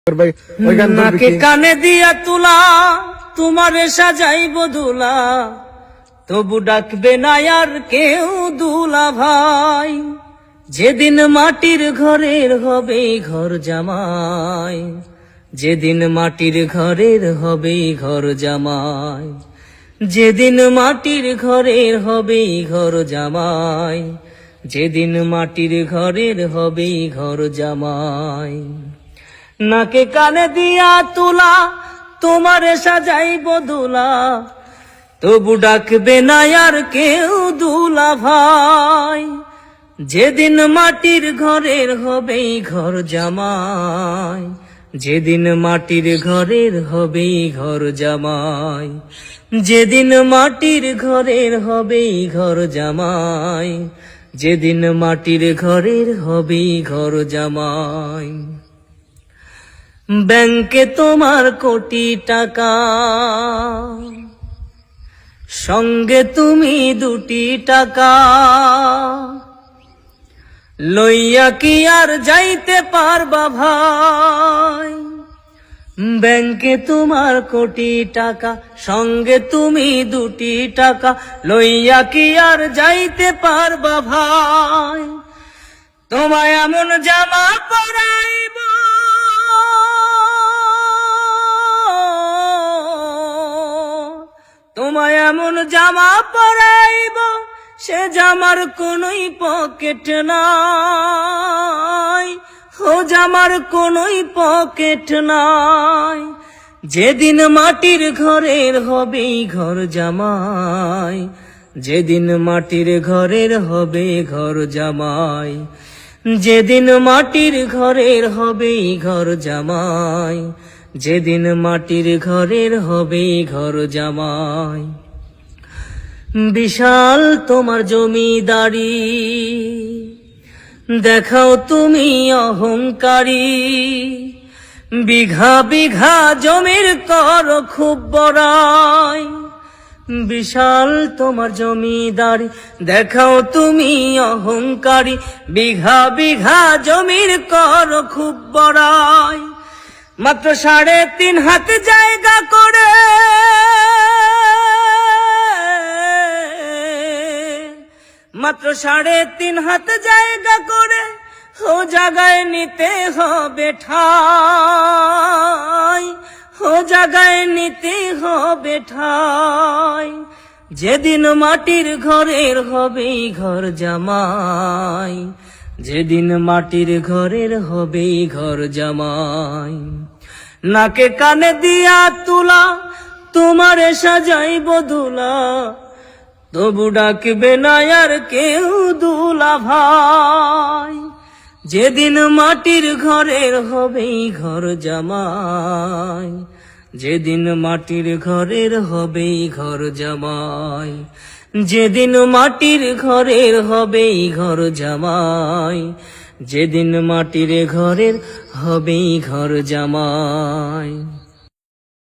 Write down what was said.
নাকে কানে দিয়া তুলা তোমারে সাজাইব দুলা, তবু ডাকবে না আর কেউ দুলা ভাই। যেদিন মাটির ঘরের হবে ঘর জামাই, যেদিন মাটির ঘরের হবে ঘর জামাই, যেদিন মাটির ঘরের হবে ঘর জামাই, যেদিন মাটির ঘরের হবে ঘর জামাই। নাকে কানে দিয়া তুলা তোমারে সাজাইব দুলা, তবু ডাকবে না আর কেউ দুলা ভাই। যেদিন মাটির ঘরের হবে ঘর জামাই, যেদিন মাটির ঘরের হবে ঘর জামাই, যেদিন মাটির ঘরের হবে ঘর জামাই, যেদিন মাটির ঘরের হবে ঘর জামাই। ব্যাংকে তোমার কোটি টাকা, সঙ্গে তুমি 2টি টাকা, লইয়া কি আর যাইতে পারবা ভাই। ব্যাংকে তোমার কোটি টাকা, সঙ্গে তুমি 2টি টাকা, লইয়া কি আর যাইতে পারবা ভাই। তোমায় এমন জামা পরাইব, তোমায় এমন জামা পরাইব, সে জামার কোনোই পকেট নাই, ও জামার কোনোই পকেট নাই। যেদিন মাটির ঘরের হবে ঘর জামাই, যেদিন মাটির ঘরের হবে ঘর জামাই, যেদিন মাটির ঘরের হবে ঘর জামাই, যেদিন মাটির ঘরের হবে ঘর জামাই। বিশাল তোমার জমিদারি, দেখাও তুমি অহংকারী, বিঘা বিঘা জমির কর খুব বড়াই। বিশাল তোমার জমিদারি, দেখাও তুমি অহংকারী, বিঘা বিঘা জমির কর খুব বড়াই। মাত্র 3.5 হাত জায়গা করে, মাত্র 3.5 হাত জায়গা করে, ও জায়গায় নিতে হবে ঠাই, ও জায়গায় নিতে হবে ঠাই। যেদিন মাটির ঘরের হবে ঘর জামাই, যেদিন মাটির ঘরের হবে ঘর জামাই। নাকে কানে দিয়া তুলা তোমারে সাজাইব দুলা, তবু ডাকবে না আর কেউ দুলা ভাই। যেদিন মাটির ঘরের হবে ঘর জামাই, যেদিন মাটির ঘরের হবে ঘর জামাই, যেদিন মাটির ঘরের হবে ঘর জামাই, যেদিন মাটির ঘরের হবে ঘর জামাই।